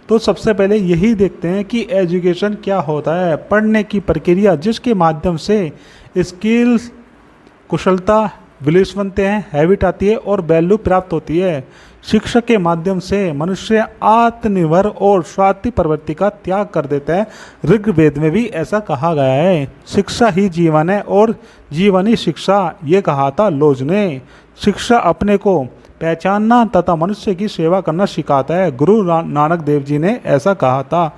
तो सबसे पहले यही देखते हैं कि एजुकेशन क्या होता है। पढ़ने की प्रक्रिया जिसके माध्यम से स्किल्स, कुशलता, विलियस बनते हैं, हैबिट आती है और वैल्यू प्राप्त होती है। शिक्षा के माध्यम से मनुष्य आत्मनिर्भर और स्वार्थी प्रवृत्ति का त्याग कर देता है। ऋग्वेद में भी ऐसा कहा गया है, शिक्षा ही जीवन है और जीवन ही शिक्षा, ये कहा था लोज ने। शिक्षा अपने को पहचानना तथा मनुष्य की सेवा करना सिखाता है। गुरु नानक देव जी ने ऐसा कहा था।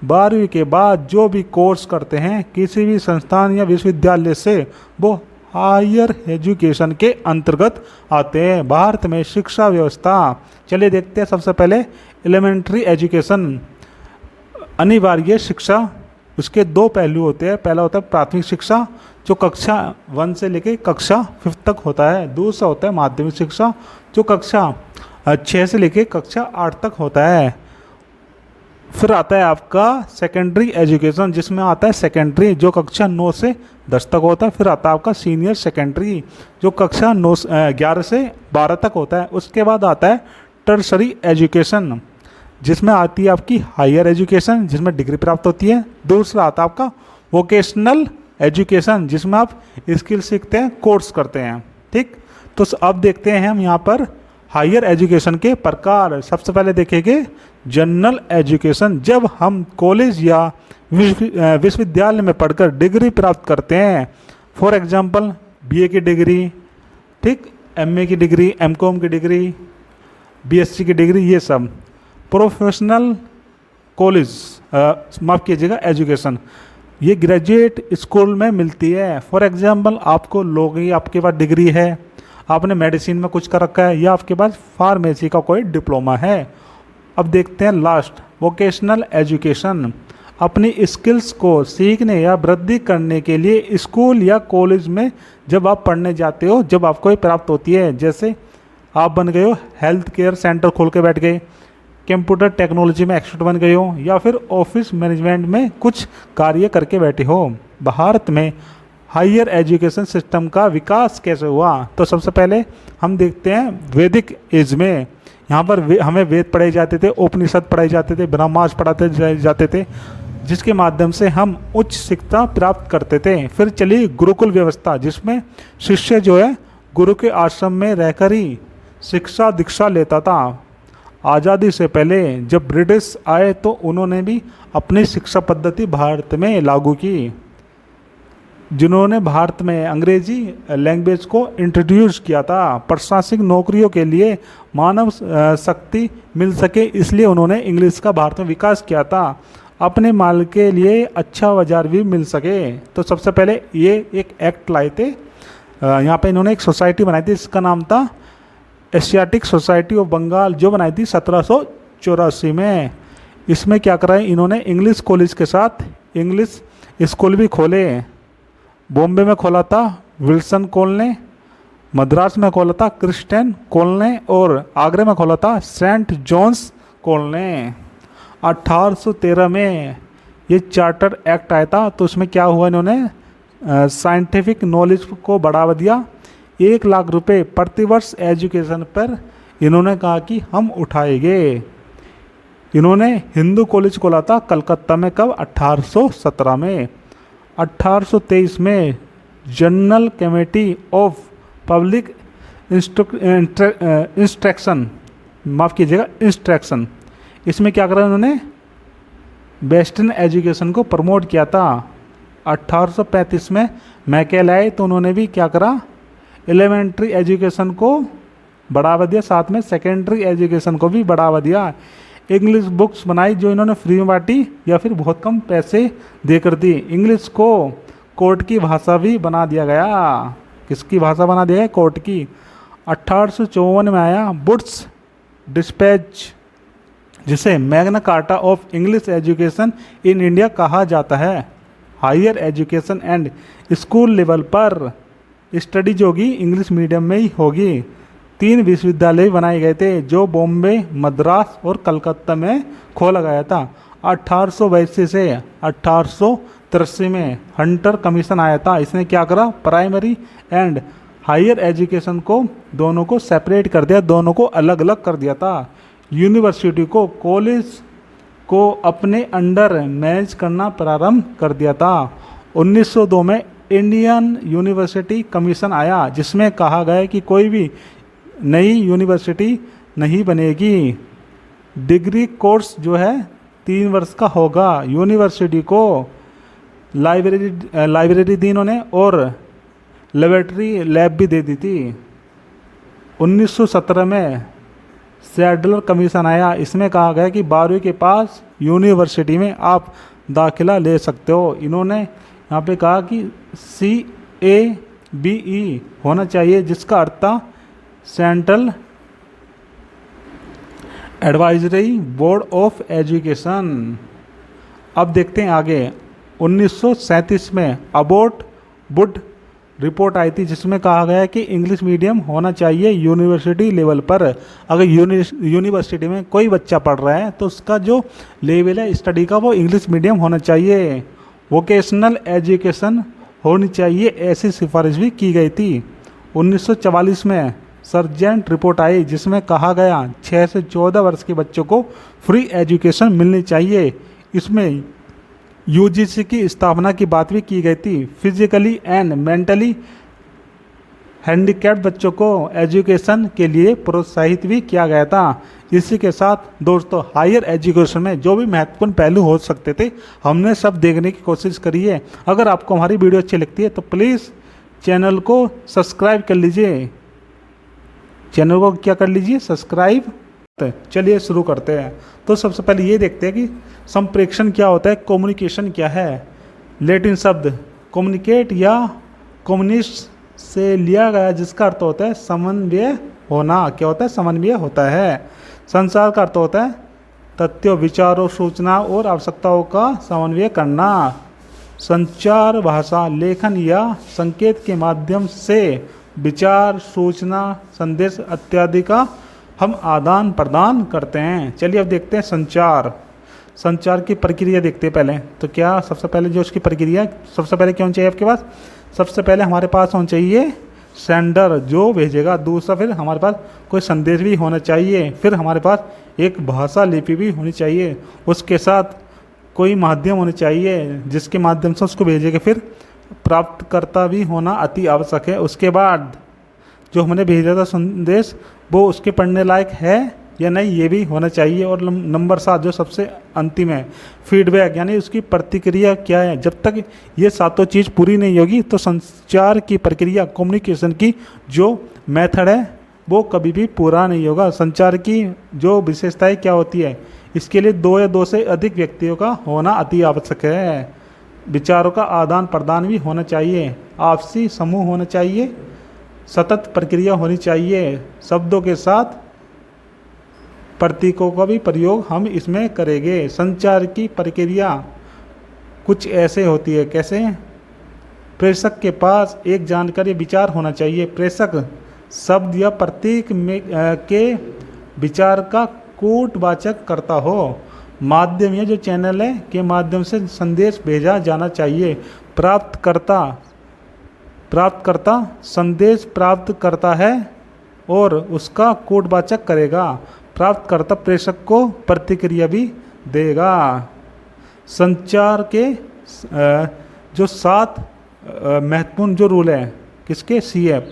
12वीं के बाद जो भी कोर्स करते हैं किसी भी संस्थान या विश्वविद्यालय से, वो हायर एजुकेशन के अंतर्गत आते हैं। भारत में शिक्षा व्यवस्था, चलिए देखते हैं। सबसे पहले एलिमेंट्री एजुकेशन, अनिवार्य शिक्षा। उसके दो पहलू होते हैं। पहला होता है प्राथमिक शिक्षा जो कक्षा 1 से लेकर कक्षा 5 तक होता है। दूसरा होता है माध्यमिक शिक्षा जो कक्षा 6 से लेकर कक्षा 8 तक होता है। फिर आता है आपका सेकेंडरी एजुकेशन जिसमें आता है सेकेंडरी जो कक्षा 9 से 10 तक होता है। फिर आता है आपका सीनियर सेकेंडरी जो कक्षा 11 से 12 तक होता है। उसके बाद आता है टर्सरी एजुकेशन जिसमें आती है आपकी हायर एजुकेशन जिसमें डिग्री प्राप्त होती है। दूसरा आता है आपका वोकेशनल एजुकेशन जिसमें आप स्किल सीखते हैं, कोर्स करते हैं। ठीक, तो अब देखते हैं हम यहाँ पर हायर एजुकेशन के प्रकार। सबसे पहले देखेंगे जनरल एजुकेशन, जब हम कॉलेज या विश्वविद्यालय में पढ़कर डिग्री प्राप्त करते हैं। फॉर एग्जांपल बीए की डिग्री, ठीक, एमए की डिग्री, एमकॉम की डिग्री, बीएससी की डिग्री, ये सब। प्रोफेशनल कॉलेज, माफ़ कीजिएगा, एजुकेशन, ये ग्रेजुएट स्कूल में मिलती है। फॉर एग्जांपल आपको लोग, आपके पास डिग्री है, आपने मेडिसिन में कुछ कर रखा है या आपके पास फार्मेसी का कोई डिप्लोमा है। अब देखते हैं लास्ट वोकेशनल एजुकेशन, अपनी स्किल्स को सीखने या वृद्धि करने के लिए स्कूल या कॉलेज में जब आप पढ़ने जाते हो, जब आपको ये प्राप्त होती है। जैसे आप बन गए हो हेल्थ केयर सेंटर खोल के बैठ गए, कंप्यूटर टेक्नोलॉजी में एक्सपर्ट बन गए हो, या फिर ऑफिस मैनेजमेंट में कुछ कार्य करके बैठे हो। भारत में हायर एजुकेशन सिस्टम का विकास कैसे हुआ, तो सबसे पहले हम देखते हैं वैदिक एज में। यहाँ पर हमें वेद पढ़ाए जाते थे, उपनिषद पढ़ाए जाते थे, ब्रह्मास पढ़ाते जाते थे जिसके माध्यम से हम उच्च शिक्षा प्राप्त करते थे। फिर चली गुरुकुल व्यवस्था जिसमें शिष्य जो है गुरु के आश्रम में रहकर ही शिक्षा दीक्षा लेता था। आज़ादी से पहले जब ब्रिटिश आए तो उन्होंने भी अपनी शिक्षा पद्धति भारत में लागू की, जिन्होंने भारत में अंग्रेजी लैंग्वेज को इंट्रोड्यूस किया था। प्रशासनिक नौकरियों के लिए मानव शक्ति मिल सके इसलिए उन्होंने इंग्लिश का भारत में विकास किया था। अपने माल के लिए अच्छा बाजार भी मिल सके, तो सबसे पहले ये एक एक्ट लाए थे। यहाँ पे इन्होंने एक सोसाइटी बनाई थी, इसका नाम था एशियाटिक सोसाइटी ऑफ बंगाल, जो बनाई थी 1784 में। इसमें क्या करा है इन्होंने, इंग्लिश कॉलेज के साथ इंग्लिश स्कूल भी खोले। बॉम्बे में खोला था विल्सन कॉल ने, मद्रास में खोला था क्रिस्टियन कॉल ने, और आगरे में खोला था सेंट जॉन्स कॉल ने। 1813 में ये चार्टर एक्ट आया था, तो उसमें क्या हुआ, इन्होंने साइंटिफिक नॉलेज को बढ़ावा दिया। 1 लाख रुपए प्रतिवर्ष एजुकेशन पर इन्होंने कहा कि हम उठाएंगे। इन्होंने हिंदू कॉलेज खोला था कलकत्ता में, कब, 1817 में। 1823 में general committee of public instruction, माफ़ कीजिएगा, इंस्ट्रक्शन, इसमें क्या करा उन्होंने, वेस्टर्न एजुकेशन को प्रमोट किया था। 1835 में मैकेल आए तो उन्होंने भी क्या करा, एलिमेंट्री एजुकेशन को बढ़ावा दिया, साथ में सेकेंडरी एजुकेशन को भी बढ़ावा दिया। इंग्लिश बुक्स बनाई जो इन्होंने फ्री में बांटी या फिर बहुत कम पैसे देकर दी। इंग्लिश को कोर्ट की भाषा भी बना दिया गया। किसकी भाषा बना दिया है, कोर्ट की। 1854 में आया वुड्स डिस्पैच, जिसे Magna Carta of English education in India कहा जाता है। Higher education and school level पर स्टडी जो होगी इंग्लिश मीडियम में ही होगी। 3 विश्वविद्यालय बनाए गए थे जो बॉम्बे, मद्रास और कलकत्ता में खोला गया था। 1882 से 1883 में हंटर कमीशन आया था। इसने क्या करा, प्राइमरी एंड हायर एजुकेशन को दोनों को सेपरेट कर दिया, दोनों को अलग अलग कर दिया था। यूनिवर्सिटी को कॉलेज को अपने अंडर मैनेज करना प्रारंभ कर दिया था। 1902 में इंडियन यूनिवर्सिटी कमीशन आया जिसमें कहा गया कि कोई भी नई यूनिवर्सिटी नहीं बनेगी। डिग्री कोर्स जो है 3 वर्ष का होगा। यूनिवर्सिटी को लाइब्रेरी दी इन्होंने और लेबोरेटरी लैब भी दे दी थी। 1917 में सैडलर कमीशन आया। इसमें कहा गया कि 12वीं के पास यूनिवर्सिटी में आप दाखिला ले सकते हो। इन्होंने यहाँ पे कहा कि CABE होना चाहिए जिसका अर्थ था central advisory board of education. अब देखते हैं आगे। 1937 में अबोट वुड रिपोर्ट आई थी जिसमें कहा गया कि इंग्लिश मीडियम होना चाहिए यूनिवर्सिटी लेवल पर। अगर यूनिवर्सिटी में कोई बच्चा पढ़ रहा है तो उसका जो लेवल है स्टडी का वो इंग्लिश मीडियम होना चाहिए। वोकेशनल एजुकेशन होनी चाहिए, ऐसी सिफारिश भी की गई थी। 1944 में सर्जेंट रिपोर्ट आई जिसमें कहा गया 6 से 14 वर्ष के बच्चों को फ्री एजुकेशन मिलनी चाहिए। इसमें UGC की स्थापना की बात भी की गई थी। फिजिकली एंड मेंटली हैंडीकैप्ड बच्चों को एजुकेशन के लिए प्रोत्साहित भी किया गया था। इसी के साथ दोस्तों हायर एजुकेशन में जो भी महत्वपूर्ण पहलू हो सकते थे हमने सब देखने की कोशिश करी है। अगर आपको हमारी वीडियो अच्छी लगती है तो प्लीज़ चैनल को सब्सक्राइब कर लीजिए। चैनल को क्या कर लीजिए, सब्सक्राइब। चलिए शुरू करते हैं। तो सबसे पहले ये देखते हैं कि संप्रेषण क्या होता है, कम्युनिकेशन क्या है। लैटिन शब्द कम्युनिकेट या कम्युनिस्ट से लिया गया जिसका अर्थ होता है समन्वय होना। क्या होता है, समन्वय होता है। संचार का अर्थ होता है तथ्यों, विचारों, सूचना और आवश्यकताओं का समन्वय करना। संचार भाषा लेखन या संकेत के माध्यम से विचार, सूचना, संदेश इत्यादि का हम आदान प्रदान करते हैं। चलिए अब देखते हैं संचार की प्रक्रिया देखते हैं पहले। तो क्या सबसे पहले जो उसकी प्रक्रिया, सबसे पहले क्या होना चाहिए आपके पास, सबसे पहले हमारे पास होना चाहिए सेंडर जो भेजेगा। दूसरा फिर हमारे पास कोई संदेश भी होना चाहिए। फिर हमारे पास एक भाषा लिपि भी होनी चाहिए। उसके साथ कोई माध्यम होना चाहिए जिसके माध्यम से उसको भेजेगा। फिर प्राप्तकर्ता भी होना अति आवश्यक है। उसके बाद जो हमने भेजा था संदेश वो उसके पढ़ने लायक है या नहीं ये भी होना चाहिए। और नंबर 7 जो सबसे अंतिम है, फीडबैक यानी उसकी प्रतिक्रिया क्या है। जब तक ये सातों चीज़ पूरी नहीं होगी तो संचार की प्रक्रिया, कम्युनिकेशन की जो मेथड है वो कभी भी पूरा नहीं होगा। संचार की जो विशेषताएं क्या होती है, इसके लिए 2 या 2 से अधिक व्यक्तियों का होना अति आवश्यक है। विचारों का आदान प्रदान भी होना चाहिए, आपसी समूह होना चाहिए, सतत प्रक्रिया होनी चाहिए। शब्दों के साथ प्रतीकों का भी प्रयोग हम इसमें करेंगे। संचार की प्रक्रिया कुछ ऐसे होती है, कैसे, प्रेषक के पास एक जानकारी विचार होना चाहिए। प्रेषक शब्द या प्रतीक में के विचार का कूटवाचक करता हो। माध्यम या जो चैनल है के माध्यम से संदेश भेजा जाना चाहिए। प्राप्तकर्ता संदेश प्राप्त करता है और उसका कूटवाचक करेगा। प्राप्तकर्ता प्रेषक को प्रतिक्रिया भी देगा। संचार के जो 7 महत्वपूर्ण जो रूल है किसके, CF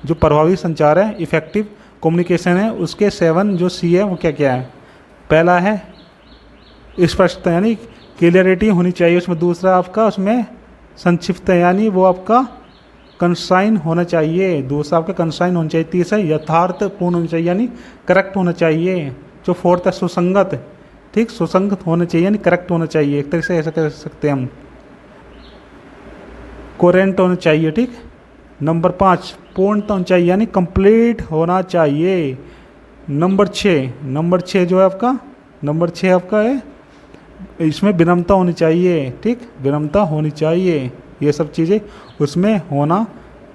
जो प्रभावी संचार है, इफेक्टिव कम्युनिकेशन है, उसके 7 जो C है वो क्या क्या है। पहला है स्पष्टता यानी क्लियरिटी होनी चाहिए उसमें। दूसरा आपका उसमें संक्षिप्त यानी वो आपका कंसाइन होना चाहिए। दूसरा आपका कंसाइन होना चाहिए। तीसरा यथार्थपूर्ण होना चाहिए यानी करेक्ट होना चाहिए। जो 4th है सुसंगत, ठीक, सुसंगत होना चाहिए यानी करेक्ट होना चाहिए। एक तरह से ऐसा कह सकते हैं हम, कोरेंट होना चाहिए, ठीक। नंबर 5 पूर्णता होना चाहिए यानी कंप्लीट होना चाहिए। नंबर 6 जो है आपका, नंबर 6 आपका है इसमें विनम्रता होनी चाहिए, ठीक, विनम्रता होनी चाहिए। ये सब चीज़ें उसमें होना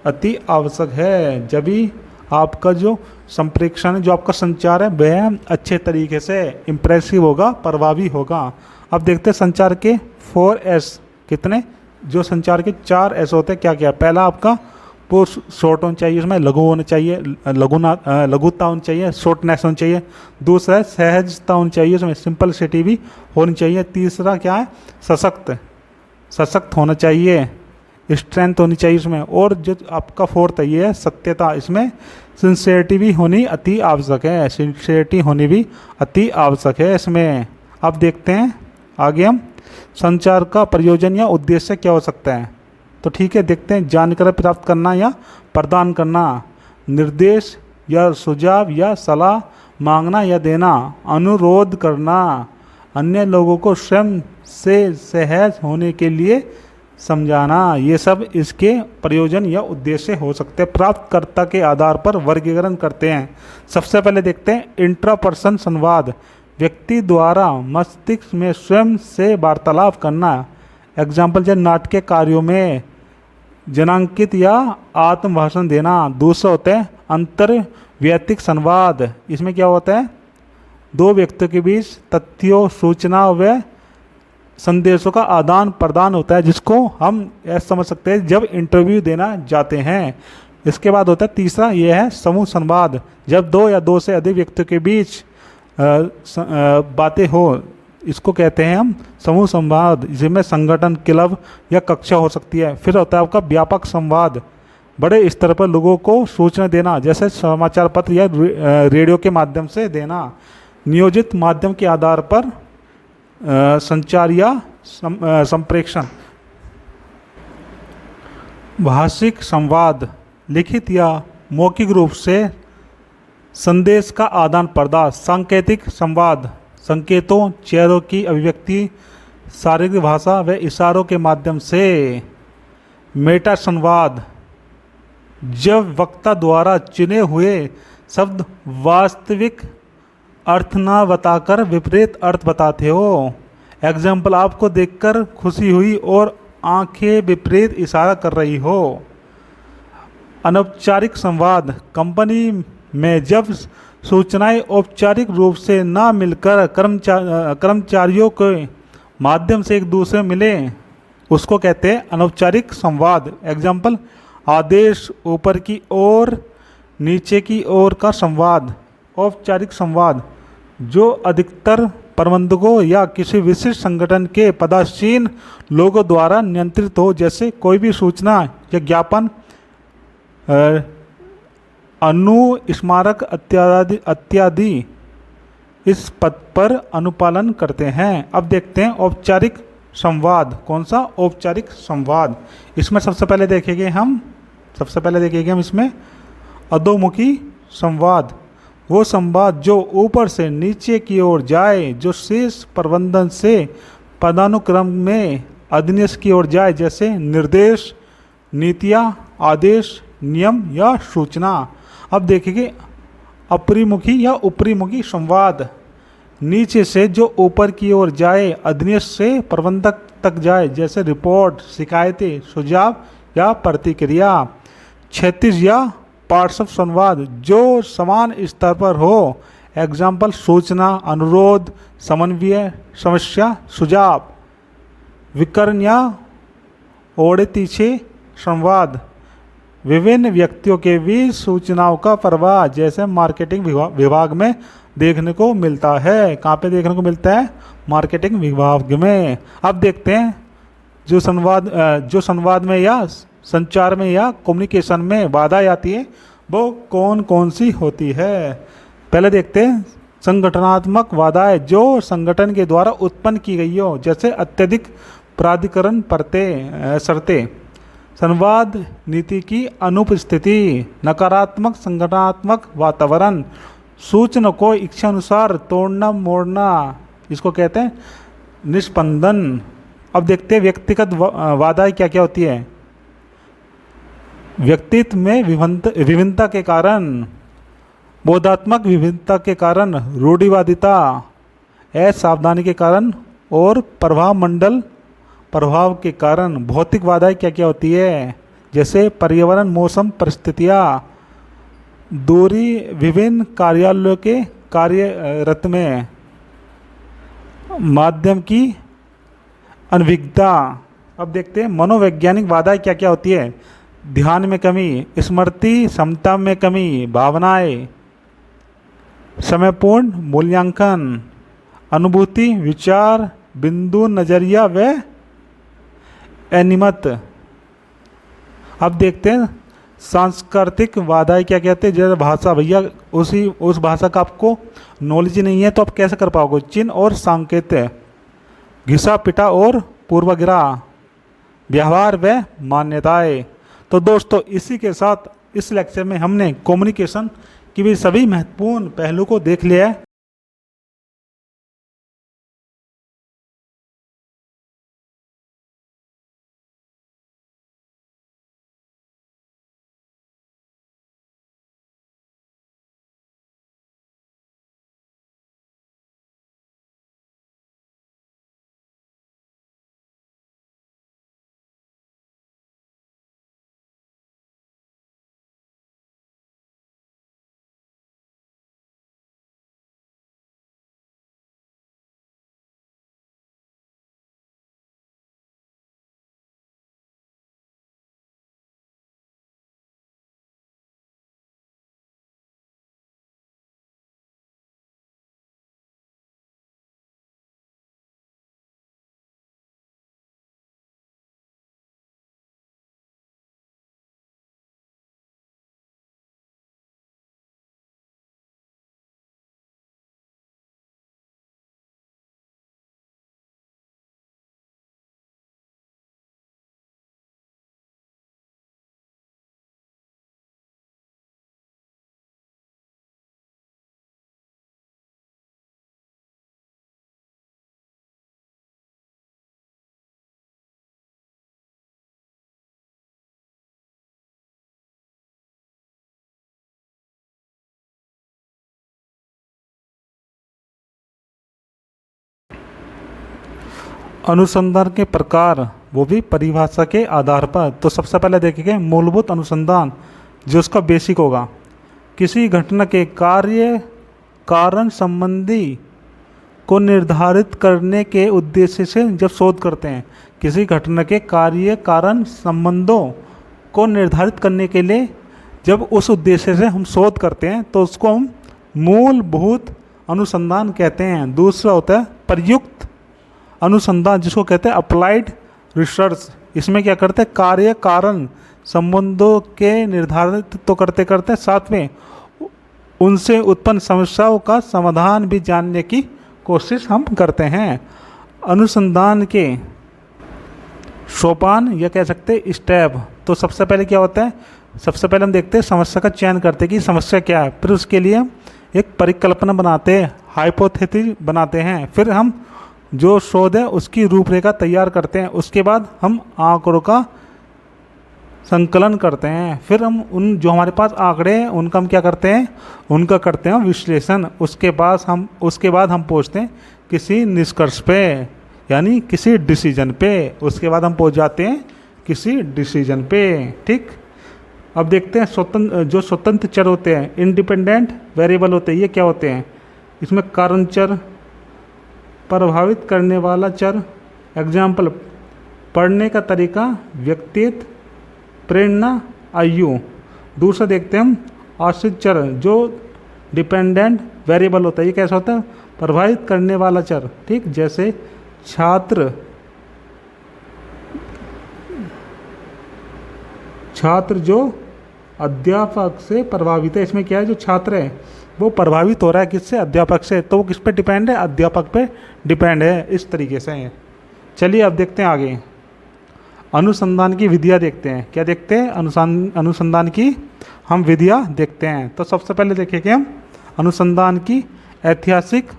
अति आवश्यक है। जब भी आपका जो संप्रेषण, जो आपका संचार है वह अच्छे तरीके से इम्प्रेसिव होगा, प्रभावी होगा। अब देखते हैं संचार के 4S कितने, जो संचार के 4S होते हैं क्या क्या। पहला आपका वो शॉर्ट होना चाहिए, उसमें लघु होना चाहिए, लघुता होनी चाहिए, शॉर्टनेस होनी चाहिए। दूसरा है सहजता होनी चाहिए, उसमें सिंपलिसिटी भी होनी चाहिए। तीसरा क्या है, सशक्त सशक्त होना चाहिए, स्ट्रेंथ होनी चाहिए इसमें। और जो आपका फोर्थ है ये है सत्यता, इसमें सिंसियरिटी भी होनी अति आवश्यक है, सिंसियरिटी होनी भी अति आवश्यक है इसमें। अब देखते हैं आगे हम संचार का प्रयोजन या उद्देश्य क्या हो सकता है। तो ठीक है, देखते हैं। जानकारी प्राप्त करना या प्रदान करना, निर्देश या सुझाव या सलाह मांगना या देना, अनुरोध करना, अन्य लोगों को स्वयं से सहज होने के लिए समझाना, ये सब इसके प्रयोजन या उद्देश्य हो सकते हैं। प्राप्तकर्ता के आधार पर वर्गीकरण करते हैं। सबसे पहले देखते हैं इंट्रापर्सन संवाद, व्यक्ति द्वारा मस्तिष्क में स्वयं से वार्तालाप करना। एग्जाम्पल, जब नाट्य कार्यों में जनांकित या आत्मभाषण देना। दूसरा होता है अंतर्वैयक्तिक संवाद, इसमें क्या होता है, दो व्यक्तियों के बीच तथ्यों, सूचना व संदेशों का आदान प्रदान होता है, जिसको हम ऐसा समझ सकते हैं जब इंटरव्यू देना जाते हैं। इसके बाद होता है तीसरा, यह है समूह संवाद, जब दो या दो से अधिक व्यक्तियों के बीच बातें हो, इसको कहते हैं हम समूह संवाद, जिसमें संगठन, क्लब या कक्षा हो सकती है। फिर होता है आपका व्यापक संवाद, बड़े स्तर पर लोगों को सूचना देना, जैसे समाचार पत्र या रेडियो के माध्यम से देना। नियोजित माध्यम के आधार पर संचार या संप्रेषण। भाषिक संवाद, लिखित या मौखिक रूप से संदेश का आदान प्रदान। सांकेतिक संवाद, संकेतों, चेहरों की अभिव्यक्ति, शारीरिक भाषा व इशारों के माध्यम से। मेटा संवाद, जब वक्ता द्वारा चुने हुए शब्द वास्तविक अर्थ ना बताकर विपरीत अर्थ बताते हो। एग्जाम्पल, आपको देखकर खुशी हुई और आंखें विपरीत इशारा कर रही हो। अनौपचारिक संवाद, कंपनी में जब सूचनाएं औपचारिक रूप से ना मिलकर कर्मचारियों के माध्यम से एक दूसरे मिले, उसको कहते हैं अनौपचारिक संवाद। एग्जाम्पल, आदेश, ऊपर की ओर, नीचे की ओर का संवाद। औपचारिक संवाद, जो अधिकतर प्रबंधकों या किसी विशिष्ट संगठन के पदासीन लोगों द्वारा नियंत्रित हो, जैसे कोई भी सूचना या ज्ञापन, अनुस्मारक इत्यादि इस पद पर अनुपालन करते हैं। अब देखते हैं औपचारिक संवाद। कौन सा? औपचारिक संवाद। इसमें सबसे पहले देखेंगे हम इसमें अधोमुखी संवाद, वो संवाद जो ऊपर से नीचे की ओर जाए, जो शीर्ष प्रबंधन से पदानुक्रम में अधीनस्थ की ओर जाए, जैसे निर्देश, नीतियाँ, आदेश, नियम या सूचना। अब देखेंगे अपरिमुखी या ऊपरीमुखी संवाद, नीचे से जो ऊपर की ओर जाए, अधीनस्थ से प्रबंधक तक जाए, जैसे रिपोर्ट, शिकायतें, सुझाव या प्रतिक्रिया। क्षैतिज या पार्श्व संवाद, जो समान स्तर पर हो। एग्जाम्पल, सूचना, अनुरोध, समन्वय, समस्या, सुझाव। विकर्ण या ओढ़े पीछे संवाद, विभिन्न व्यक्तियों के बीच सूचनाओं का प्रवाह, जैसे मार्केटिंग विभाग में देखने को मिलता है। कहाँ पे देखने को मिलता है? मार्केटिंग विभाग में। अब देखते हैं जो संवाद में या संचार में या कम्युनिकेशन में बाधाएं आती है, वो कौन कौन सी होती है। पहले देखते हैं संगठनात्मक बाधाएं, जो संगठन के द्वारा उत्पन्न की गई हो, जैसे अत्यधिक प्राधिकरण शर्तें, संवाद नीति की अनुपस्थिति, नकारात्मक संगठनात्मक वातावरण, सूचना को इच्छानुसार तोड़ना मोड़ना, इसको कहते हैं निष्पंदन। अब देखते हैं व्यक्तिगत बाधाएं क्या क्या होती है। व्यक्तित्व में विभिन्नता के कारण, बोधात्मक विभिन्नता के कारण, रूढ़िवादिता, असावधानी के कारण और प्रभाव मंडल प्रभाव के कारण। भौतिक बाधाएं क्या क्या होती है, जैसे पर्यावरण, मौसम, परिस्थितियाँ, दूरी, विभिन्न कार्यालयों के कार्यरत में, माध्यम की अनभिज्ञता। अब देखते हैं मनोवैज्ञानिक बाधाएं क्या क्या होती है। ध्यान में कमी, स्मृति क्षमता में कमी, भावनाएं, समयपूर्ण मूल्यांकन, अनुभूति, विचार, बिंदु, नजरिया व अनिमत। अब देखते हैं सांस्कृतिक बाधाएं क्या कहते हैं। जैसे भाषा, भैया उस भाषा का आपको नॉलेज नहीं है तो आप कैसे कर पाओगे। चिन्ह और संकेत, घिसा पिटा और पूर्वाग्रह, व्यवहार व मान्यताएं। तो दोस्तों इसी के साथ इस लेक्चर में हमने कम्युनिकेशन की भी सभी महत्वपूर्ण पहलू को देख लिया है। अनुसंधान के प्रकार, वो भी परिभाषा के आधार पर। तो सबसे पहले देखेंगे मूलभूत अनुसंधान, जो उसका बेसिक होगा। किसी घटना के कार्य कारण संबंधी को निर्धारित करने के उद्देश्य से जब शोध करते हैं, किसी घटना के कार्य कारण संबंधों को निर्धारित करने के लिए जब उस उद्देश्य से हम शोध करते हैं तो उसको हम मूलभूत अनुसंधान कहते हैं। दूसरा होता है प्रयुक्त अनुसंधान, जिसको कहते हैं अप्लाइड रिसर्च। इसमें क्या करते हैं, कार्य कारण संबंधों के निर्धारित तो करते करते साथ में उनसे उत्पन्न समस्याओं का समाधान भी जानने की कोशिश हम करते हैं। अनुसंधान के सोपान या कह सकते हैं स्टेप। तो सबसे पहले क्या होता है, सबसे पहले हम देखते हैं समस्या का चयन करते हैं कि समस्या क्या है। फिर उसके लिए एक परिकल्पना बनाते हैं, हाइपोथेसिस बनाते हैं। फिर हम जो शोध है उसकी रूपरेखा तैयार करते हैं। उसके बाद हम आंकड़ों का संकलन करते हैं। फिर हम उन जो हमारे पास आंकड़े हैं उनका हम क्या करते हैं, उनका करते हैं विश्लेषण। उसके बाद हम पहुंचते हैं किसी निष्कर्ष पे, यानी किसी डिसीजन पे। उसके बाद हम पहुंच जाते हैं किसी डिसीजन पे। ठीक, अब देखते हैं स्वतंत्र चर होते हैं, इंडिपेंडेंट वेरिएबल होते हैं। ये क्या होते हैं, इसमें कारण चर, प्रभावित करने वाला चर। एग्जाम्पल, पढ़ने का तरीका, व्यक्तित्व, प्रेरणा, आयु। दूसरा देखते हैं हम आश्रित चर, जो डिपेंडेंट वेरिएबल होता है। ये कैसा होता है, प्रभावित करने वाला चर। ठीक, जैसे छात्र जो अध्यापक से प्रभावित है। इसमें क्या है, जो छात्र है वो प्रभावित हो रहा है किससे, अध्यापक से। तो वो किस पे डिपेंड है, अध्यापक पे डिपेंड है। इस तरीके से है। चलिए अब देखते हैं आगे अनुसंधान की विधियाँ देखते हैं। क्या देखते हैं, अनुसंधान की हम विधियाँ देखते हैं। तो सबसे पहले देखेंगे हम अनुसंधान की ऐतिहासिक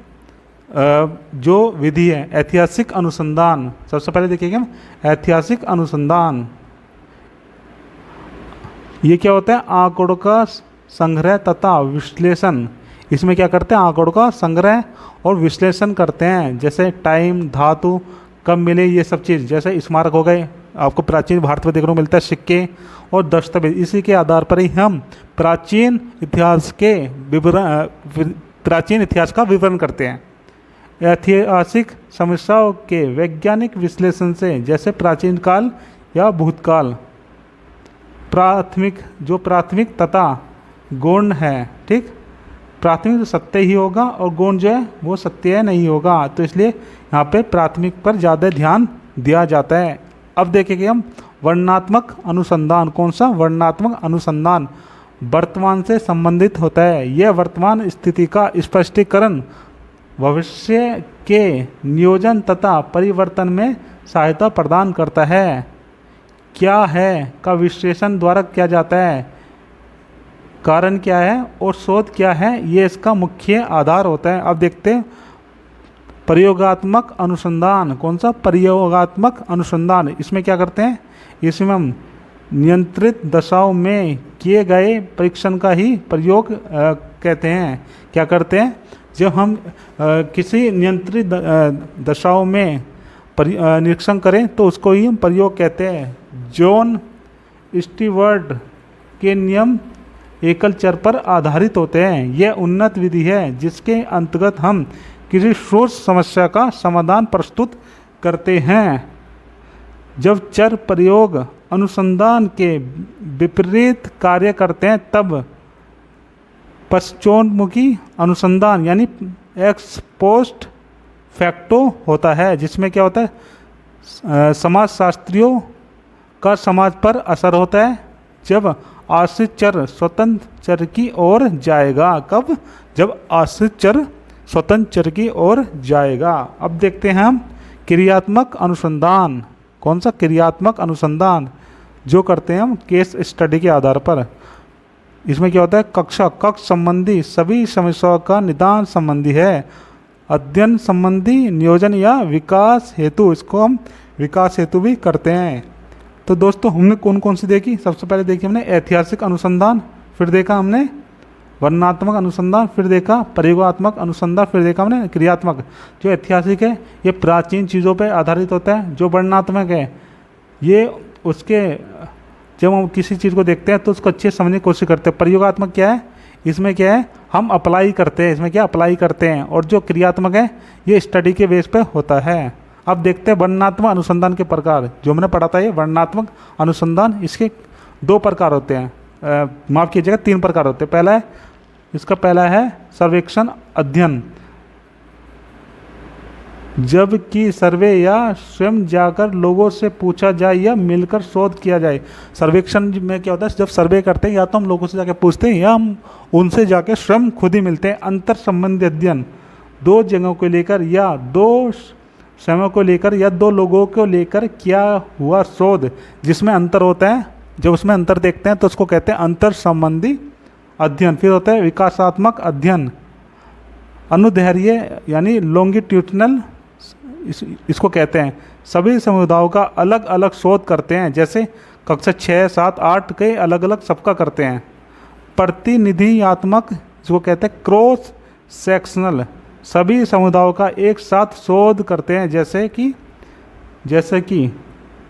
जो विधि है, ऐतिहासिक अनुसंधान। सबसे पहले देखेंगे हम ऐतिहासिक अनुसंधान। ये क्या होता है, आंकड़ों का संग्रह तथा विश्लेषण। इसमें क्या करते हैं, आंकड़ों का संग्रह और विश्लेषण करते हैं। जैसे टाइम, धातु कब मिले, ये सब चीज़। जैसे स्मारक हो गए, आपको प्राचीन भारत में देखने को मिलता है, सिक्के और दस्तावेज। इसी के आधार पर ही हम प्राचीन इतिहास का विवरण करते हैं। ऐतिहासिक समस्याओं के वैज्ञानिक विश्लेषण से, जैसे प्राचीन काल या भूतकाल, प्राथमिक तथा गौण है, ठीक। प्राथमिक तो सत्य ही होगा और गौण जो है वो सत्य नहीं होगा, तो इसलिए यहाँ पे प्राथमिक पर ज़्यादा ध्यान दिया जाता है। अब देखेंगे हम वर्णनात्मक अनुसंधान। कौन सा? वर्णनात्मक अनुसंधान वर्तमान से संबंधित होता है। यह वर्तमान स्थिति का स्पष्टीकरण, भविष्य के नियोजन तथा परिवर्तन में सहायता प्रदान करता है। क्या है का विश्लेषण द्वारा किया जाता है, कारण क्या है और शोध क्या है, ये इसका मुख्य आधार होता है। अब देखते हैं प्रयोगात्मक अनुसंधान। कौन सा? प्रयोगात्मक अनुसंधान। इसमें क्या करते हैं? इसमें हम नियंत्रित दशाओं में किए गए परीक्षण का ही प्रयोग कहते हैं। क्या करते हैं? जब हम किसी नियंत्रित दशाओं में निरीक्षण करें तो उसको ही हम प्रयोग कहते हैं। जॉन स्टीवर्ट के नियम एकल चर पर आधारित होते हैं। यह उन्नत विधि है जिसके अंतर्गत हम किसी ठोस समस्या का समाधान प्रस्तुत करते हैं। जब चर प्रयोग अनुसंधान के विपरीत कार्य करते हैं तब पश्चोन्मुखी अनुसंधान यानी एक्स पोस्ट फैक्टो होता है, जिसमें क्या होता है? समाजशास्त्रियों का समाज पर असर होता है जब आश्रित चर स्वतंत्र चर की ओर जाएगा। कब? जब आश्रित चर स्वतंत्र चर की ओर जाएगा। अब देखते हैं हम क्रियात्मक अनुसंधान। कौन सा? क्रियात्मक अनुसंधान जो करते हैं हम केस स्टडी के आधार पर। इसमें क्या होता है? कक्ष संबंधी सभी समस्याओं का निदान संबंधी है, अध्ययन संबंधी, नियोजन या विकास हेतु। इसको हम विकास हेतु भी करते हैं। तो दोस्तों हमने कौन कौन सी देखी? सबसे पहले देखी हमने ऐतिहासिक अनुसंधान, फिर देखा हमने वर्णनात्मक अनुसंधान, फिर देखा प्रयोगात्मक अनुसंधान, फिर देखा हमने क्रियात्मक। जो ऐतिहासिक है ये प्राचीन चीज़ों पर आधारित होता है। जो वर्णनात्मक है ये उसके जब हम किसी चीज़ को देखते हैं तो उसको अच्छे से समझने की कोशिश करते हैं। प्रयोगात्मक क्या है? इसमें क्या है? हम अप्लाई करते हैं। इसमें क्या अप्लाई करते हैं। और जो क्रियात्मक है ये स्टडी के बेस पे होता है। अब देखते हैं वर्णनात्मक अनुसंधान के प्रकार। जो हमने पढ़ा था ये वर्णनात्मक अनुसंधान, इसके 2 प्रकार होते हैं, माफ़ कीजिएगा 3 प्रकार होते हैं। पहला है सर्वेक्षण अध्ययन, जबकि सर्वे या स्वयं जाकर लोगों से पूछा जाए या मिलकर शोध किया जाए। सर्वेक्षण में क्या होता है? जब सर्वे करते हैं या तो हम लोगों से जाकर पूछते हैं या हम उनसे जाकर स्वयं खुद ही मिलते हैं। अंतर संबंधी अध्ययन, 2 जगहों को लेकर या 2 समयों को लेकर या 2 लोगों को लेकर किया हुआ शोध जिसमें अंतर होता है। जब उसमें अंतर देखते हैं तो उसको कहते हैं अंतर संबंधी अध्ययन। फिर होता है विकासात्मक अध्ययन, अनुदैर्घ्य यानी लॉन्गिट्यूडनल इसको कहते हैं। सभी समुदायों का अलग अलग शोध करते हैं, जैसे कक्षा 6, 7, 8 के अलग अलग सबका करते हैं। प्रतिनिधियात्मक जिसको कहते हैं क्रॉस सेक्शनल, सभी समुदायों का एक साथ शोध करते हैं, जैसे कि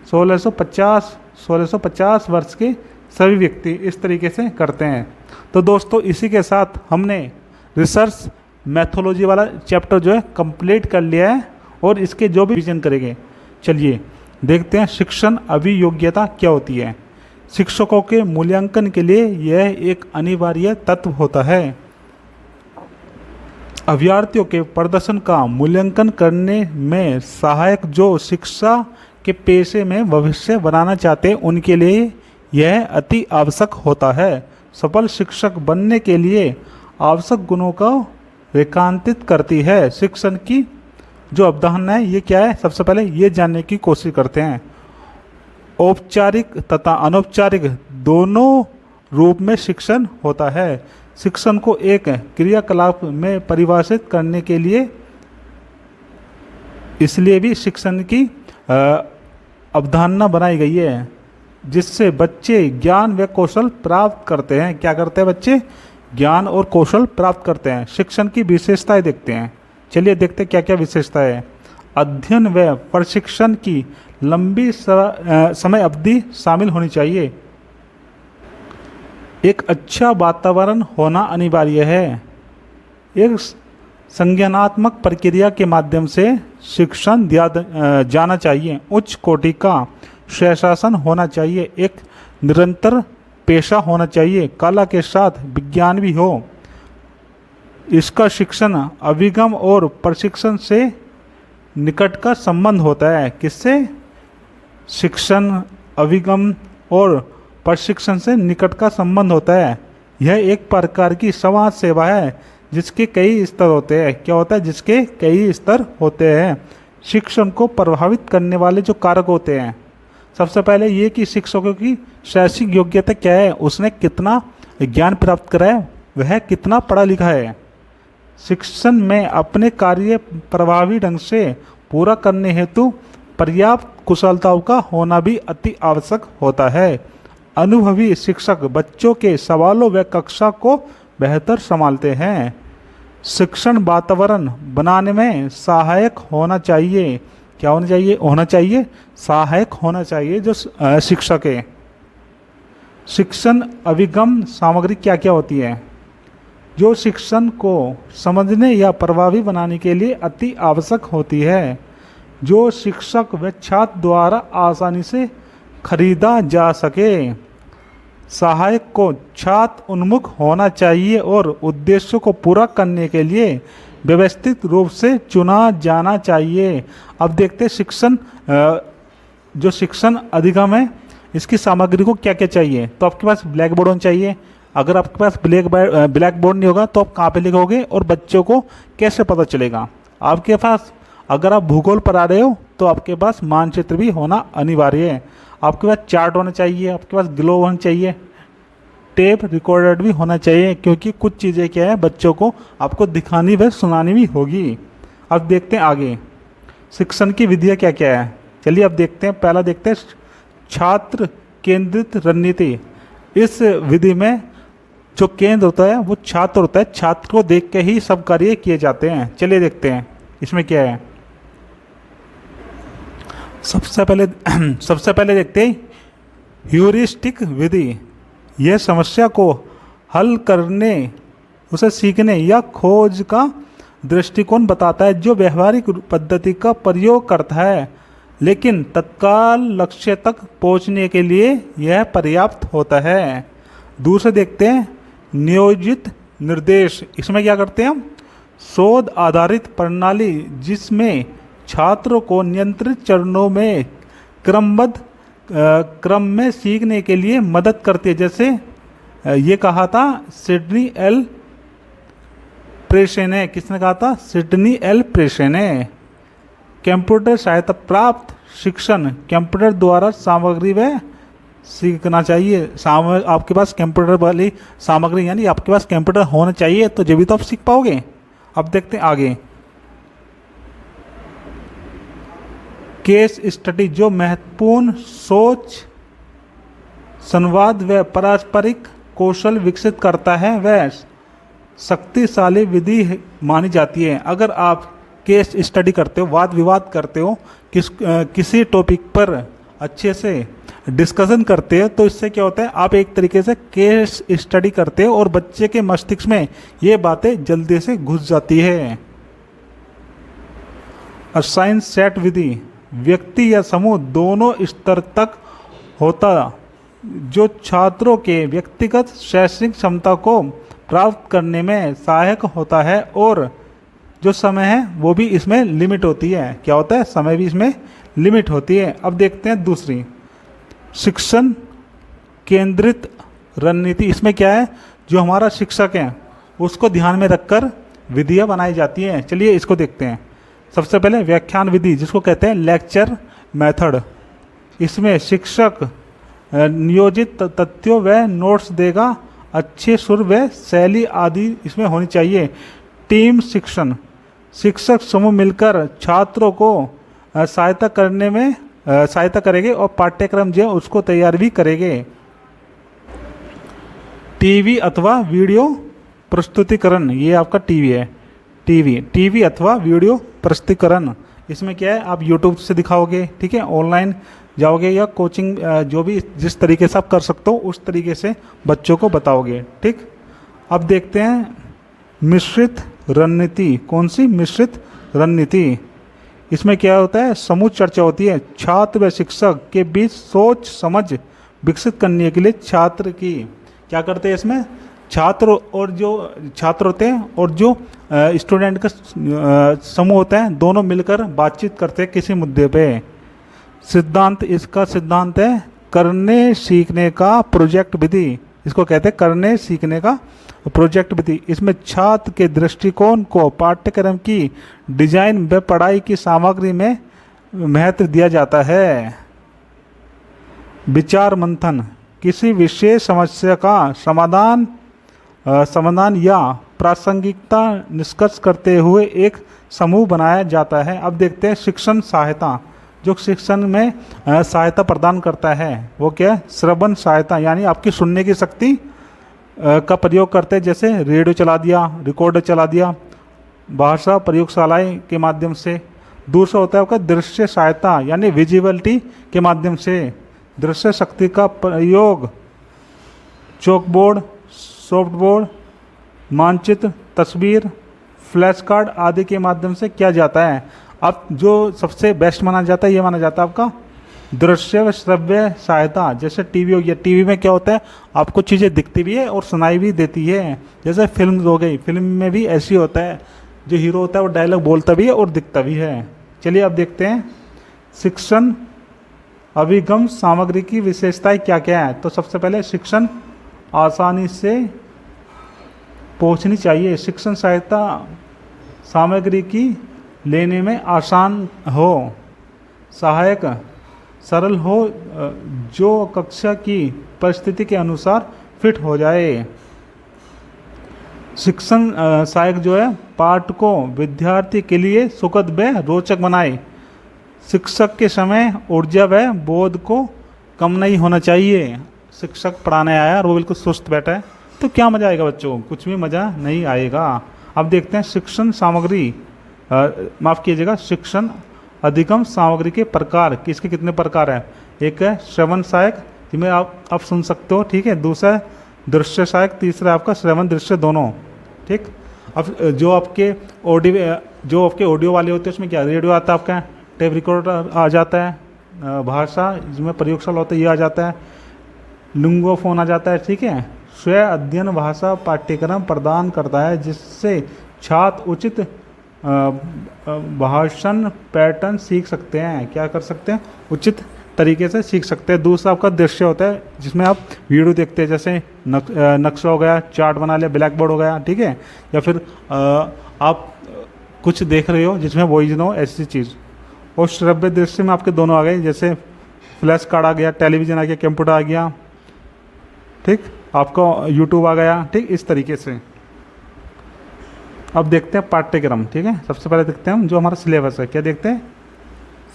1650 वर्ष के सभी व्यक्ति इस तरीके से करते हैं। तो दोस्तों इसी के साथ हमने रिसर्च मैथोलॉजी वाला चैप्टर जो है कंप्लीट कर लिया है और इसके जो भी विजन करेंगे। चलिए देखते हैं शिक्षण अभियोग्यता क्या होती है। शिक्षकों के मूल्यांकन के लिए यह एक अनिवार्य तत्व होता है। अभ्यर्थियों के प्रदर्शन का मूल्यांकन करने में सहायक जो शिक्षा के पेशे में भविष्य बनाना चाहते हैं उनके लिए यह अति आवश्यक होता है। सफल शिक्षक बनने के लिए आवश्यक गुणों को रेखांकित करती है। शिक्षण की जो अवधारणा है ये क्या है? सबसे पहले ये जानने की कोशिश करते हैं। औपचारिक तथा अनौपचारिक दोनों रूप में शिक्षण होता है। शिक्षण को एक क्रियाकलाप में परिभाषित करने के लिए इसलिए भी शिक्षण की अवधारणा बनाई गई है, जिससे बच्चे ज्ञान व कौशल प्राप्त करते हैं। क्या करते हैं बच्चे? ज्ञान और कौशल प्राप्त करते हैं। शिक्षण की विशेषताएं देखते हैं। चलिए देखते हैं क्या क्या विशेषताएं है। अध्ययन व प्रशिक्षण की लंबी समय अवधि शामिल होनी चाहिए। एक अच्छा वातावरण होना अनिवार्य है। एक संज्ञानात्मक प्रक्रिया के माध्यम से शिक्षण दिया जाना चाहिए। उच्च कोटि का स्वशासन होना चाहिए। एक निरंतर पेशा होना चाहिए, कला के साथ विज्ञान भी हो। इसका शिक्षण अभिगम और प्रशिक्षण से निकट का संबंध होता है। किससे? शिक्षण, अभिगम और प्रशिक्षण से निकट का संबंध होता है। यह एक प्रकार की समाज सेवा है जिसके कई स्तर होते हैं। क्या होता है? जिसके कई स्तर होते हैं। शिक्षण को प्रभावित करने वाले जो कारक होते हैं, सबसे पहले ये कि शिक्षकों की शैक्षिक योग्यता क्या है, उसने कितना ज्ञान प्राप्त करा है, वह कितना पढ़ा लिखा है। शिक्षण में अपने कार्य प्रभावी ढंग से पूरा करने हेतु पर्याप्त कुशलताओं का होना भी अति आवश्यक होता है। अनुभवी शिक्षक बच्चों के सवालों व कक्षा को बेहतर संभालते हैं। शिक्षण वातावरण बनाने में सहायक होना चाहिए। क्या होना चाहिए? होना चाहिए सहायक होना चाहिए जो शिक्षक है। शिक्षण अभिगम सामग्री क्या क्या होती है, जो शिक्षण को समझने या प्रभावी बनाने के लिए अति आवश्यक होती है, जो शिक्षक व छात्र द्वारा आसानी से खरीदा जा सके। सहायक को छात्र उन्मुख होना चाहिए और उद्देश्यों को पूरा करने के लिए व्यवस्थित रूप से चुना जाना चाहिए। अब देखते हैं शिक्षण जो शिक्षण अधिगम है, इसकी सामग्री को क्या क्या चाहिए। तो आपके पास ब्लैक बोर्ड होना चाहिए। अगर आपके पास ब्लैक बोर्ड नहीं होगा तो आप कहाँ पे लिखोगे और बच्चों को कैसे पता चलेगा? आपके पास, अगर आप भूगोल पढ़ा रहे हो तो आपके पास मानचित्र भी होना अनिवार्य है। आपके पास चार्ट होना चाहिए, आपके पास ग्लोब होना चाहिए, टेप रिकॉर्डर भी होना चाहिए, क्योंकि कुछ चीज़ें क्या है बच्चों को आपको दिखानी व सुनानी भी होगी। अब देखते हैं आगे शिक्षण की विधियाँ क्या क्या है। चलिए अब देखते हैं। पहला देखते हैं छात्र केंद्रित रणनीति। इस विधि में जो केंद्र होता है वो छात्र होता है। छात्र को देख के ही सब कार्य किए जाते हैं। चलिए देखते हैं इसमें क्या है। सबसे पहले देखते हैं ह्यूरिस्टिक विधि। यह समस्या को हल करने, उसे सीखने या खोज का दृष्टिकोण बताता है जो व्यवहारिक पद्धति का प्रयोग करता है, लेकिन तत्काल लक्ष्य तक पहुंचने के लिए यह पर्याप्त होता है। दूसरे देखते हैं नियोजित निर्देश। इसमें क्या करते हैं हम? शोध आधारित प्रणाली जिसमें छात्रों को नियंत्रित चरणों में क्रमबद्ध क्रम में सीखने के लिए मदद करती है। जैसे ये कहा था सिडनी एल प्रेशे ने। किसने कहा था? सिडनी एल प्रेशे ने। कंप्यूटर सहायता प्राप्त शिक्षण कंप्यूटर द्वारा सामग्री व सीखना चाहिए। आपके पास कंप्यूटर वाली सामग्री यानी आपके पास कंप्यूटर होना चाहिए, तो जब भी तो आप सीख पाओगे। अब देखते हैं आगे केस स्टडी, जो महत्वपूर्ण सोच, संवाद व पारस्परिक कौशल विकसित करता है, वह शक्तिशाली विधि मानी जाती है। अगर आप केस स्टडी करते हो, वाद विवाद करते हो, किसी टॉपिक पर अच्छे से डिस्कशन करते हो, तो इससे क्या होता है, आप एक तरीके से केस स्टडी करते हो और बच्चे के मस्तिष्क में ये बातें जल्दी से घुस जाती है। असाइन सेट विधि व्यक्ति या समूह दोनों स्तर तक होता, जो छात्रों के व्यक्तिगत शैक्षणिक क्षमता को प्राप्त करने में सहायक होता है, और जो समय है वो भी इसमें लिमिट होती है। क्या होता है? समय भी इसमें लिमिट होती है। अब देखते हैं दूसरी शिक्षण केंद्रित रणनीति। इसमें क्या है, जो हमारा शिक्षक है उसको ध्यान में रखकर विधियाँ बनाई जाती हैं। चलिए इसको देखते हैं। सबसे पहले व्याख्यान विधि, जिसको कहते हैं लेक्चर मेथड। इसमें शिक्षक नियोजित तथ्यों व नोट्स देगा, अच्छे सुर व शैली आदि इसमें होनी चाहिए। टीम शिक्षण, शिक्षक समूह मिलकर छात्रों को सहायता करने में सहायता करेंगे और पाठ्यक्रम जो है उसको तैयार भी करेंगे। टीवी अथवा वीडियो प्रस्तुतिकरण, ये आपका टीवी है। टीवी अथवा वीडियो प्रस्तुतिकरण, इसमें क्या है, आप यूट्यूब से दिखाओगे, ठीक है, ऑनलाइन जाओगे या कोचिंग जो भी जिस तरीके से आप कर सकते हो उस तरीके से बच्चों को बताओगे, ठीक। अब देखते हैं मिश्रित रणनीति। कौन सी? मिश्रित रणनीति। इसमें क्या होता है, समूह चर्चा होती है। छात्र व शिक्षक के बीच सोच समझ विकसित करने के लिए छात्र की क्या करते हैं इसमें, छात्र और जो छात्र होते हैं और जो स्टूडेंट का समूह होता है, दोनों मिलकर बातचीत करते हैं किसी मुद्दे पे। सिद्धांत, इसका सिद्धांत है करने सीखने का प्रोजेक्ट विधि, इसको कहते हैं करने सीखने का प्रोजेक्ट विधि। इसमें छात्र के दृष्टिकोण को पाठ्यक्रम की डिजाइन व पढ़ाई की सामग्री में महत्व दिया जाता है। विचार मंथन, किसी विशेष समस्या का समाधान या प्रासंगिकता निष्कर्ष करते हुए एक समूह बनाया जाता है। अब देखते हैं शिक्षण सहायता, जो शिक्षण में सहायता प्रदान करता है वो क्या है, श्रवण सहायता, यानी आपकी सुनने की शक्ति का प्रयोग करते हैं, जैसे रेडियो चला दिया, रिकॉर्डर चला दिया, भाषा प्रयोगशालाएं के माध्यम से। दूसरा होता है आपका दृश्य सहायता, यानी विजिबिलिटी के माध्यम से दृश्य शक्ति का प्रयोग चौकबोर्ड, सॉफ्टबोर्ड, मानचित्र, तस्वीर, फ्लैश कार्ड आदि के माध्यम से किया जाता है। अब जो सबसे बेस्ट माना जाता है, ये माना जाता है आपका दृश्य व श्रव्य सहायता, जैसे टीवी हो गया। टीवी में क्या होता है, आपको चीज़ें दिखती भी है और सुनाई भी देती है, जैसे फिल्म हो गई, फिल्म में भी ऐसी होता है, जो हीरो होता है वो डायलॉग बोलता भी है और दिखता भी है। चलिए अब देखते हैं शिक्षण अभिगम सामग्री की विशेषताएं क्या क्या है। तो सबसे पहले शिक्षण आसानी से पहुंचनी चाहिए, शिक्षण सहायता सामग्री की लेने में आसान हो, सहायक सरल हो, जो कक्षा की परिस्थिति के अनुसार फिट हो जाए। शिक्षण सहायक जो है पाठ को विद्यार्थी के लिए सुखद व रोचक बनाए। शिक्षक के समय ऊर्जा व बोध को कम नहीं होना चाहिए। शिक्षक पढ़ाने आया और वो बिल्कुल सुस्त बैठा है तो क्या मज़ा आएगा बच्चों, कुछ भी मज़ा नहीं आएगा। अब देखते हैं शिक्षण सामग्री, माफ़ कीजिएगा, शिक्षण अधिगम सामग्री के प्रकार, किसके कितने प्रकार हैं। एक है श्रवण सहायक, जिसमें आप सुन सकते हो, ठीक है। दूसरा है दृश्य सहायक, तीसरा आपका श्रवण दृश्य दोनों, ठीक। अब जो आपके ऑडियो वाले होते हैं उसमें क्या, रेडियो आता है आपका, टेप रिकॉर्डर आ जाता है, भाषा जिसमें प्रयोगशाला होता है ये आ जाता है, लिंगोफोन आ जाता है, ठीक है। स्व अध्ययन भाषा पाठ्यक्रम प्रदान करता है जिससे छात्र उचित भाषण पैटर्न सीख सकते हैं, क्या कर सकते हैं, उचित तरीके से सीख सकते हैं। दूसरा आपका दृश्य होता है जिसमें आप वीडियो देखते हैं, जैसे नक्शा हो गया, चार्ट बना लिया, ब्लैक बोर्ड हो गया, ठीक है, या फिर आप कुछ देख रहे हो जिसमें वॉइस ना हो, ऐसी चीज़। और श्रव्य दृश्य में आपके दोनों आ गए, जैसे फ्लैश कार्ड आ गया, टेलीविज़न आ गया, कंप्यूटर आ गया, ठीक, आपका यूट्यूब आ गया, ठीक, इस तरीके से। अब देखते हैं पाठ्यक्रम, ठीक है। सबसे पहले देखते हैं हम जो हमारा सिलेबस है, क्या देखते हैं,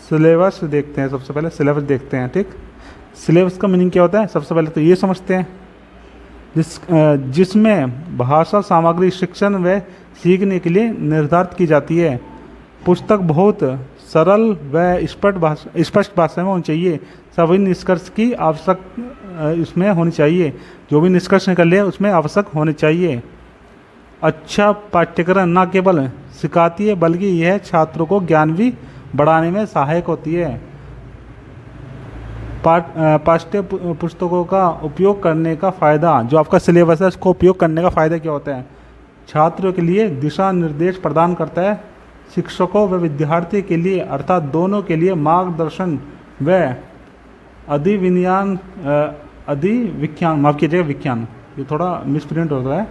सिलेबस देखते हैं। सबसे पहले सिलेबस देखते हैं, ठीक। सिलेबस का मीनिंग क्या होता है, सबसे पहले तो ये समझते हैं, जिसमें भाषा सामग्री शिक्षण व सीखने के लिए निर्धारित की जाती है। पुस्तक बहुत सरल व स्पष्ट भाषा में होनी चाहिए। सभी निष्कर्ष की आवश्यक इसमें होनी चाहिए, जो भी निष्कर्ष निकल ले उसमें आवश्यक होने चाहिए। अच्छा पाठ्यक्रम न केवल सिखाती है बल्कि यह छात्रों को ज्ञान भी बढ़ाने में सहायक होती है। पाठ्य पुस्तकों का उपयोग करने का फ़ायदा, जो आपका सिलेबस है उसको उपयोग करने का फ़ायदा क्या होता है, छात्रों के लिए दिशा निर्देश प्रदान करता है। शिक्षकों व विद्यार्थी के लिए अर्थात दोनों के लिए मार्गदर्शन व अधिविख्यान, माफ़ कीजिएगा विख्यान, ये थोड़ा मिसप्रिंट होता है,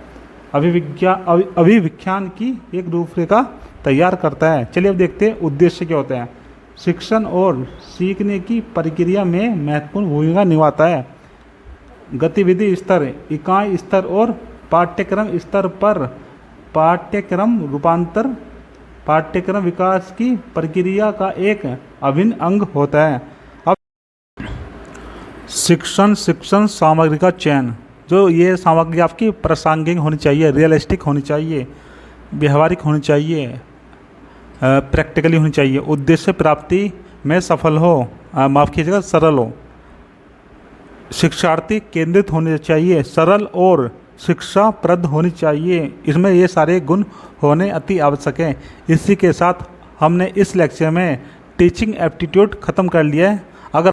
अभिविख्यान की एक रूपरेखा तैयार करता है। चलिए अब देखते हैं उद्देश्य क्या होता है। शिक्षण और सीखने की प्रक्रिया में महत्वपूर्ण भूमिका निभाता है। गतिविधि स्तर, इकाई स्तर और पाठ्यक्रम स्तर पर पाठ्यक्रम रूपांतर पाठ्यक्रम विकास की प्रक्रिया का एक अभिन्न अंग होता है। अब शिक्षण सामग्री का चयन, जो ये सामग्री आपकी प्रासंगिक होनी चाहिए, रियलिस्टिक होनी चाहिए, व्यवहारिक होनी चाहिए, प्रैक्टिकली होनी चाहिए, उद्देश्य प्राप्ति में सफल हो, माफ़ कीजिएगा सरल हो, शिक्षार्थी केंद्रित होने चाहिए, सरल और शिक्षाप्रद होनी चाहिए। इसमें ये सारे गुण होने अति आवश्यक है। इसी के साथ हमने इस लेक्चर में टीचिंग एप्टीट्यूड ख़त्म कर लिया है।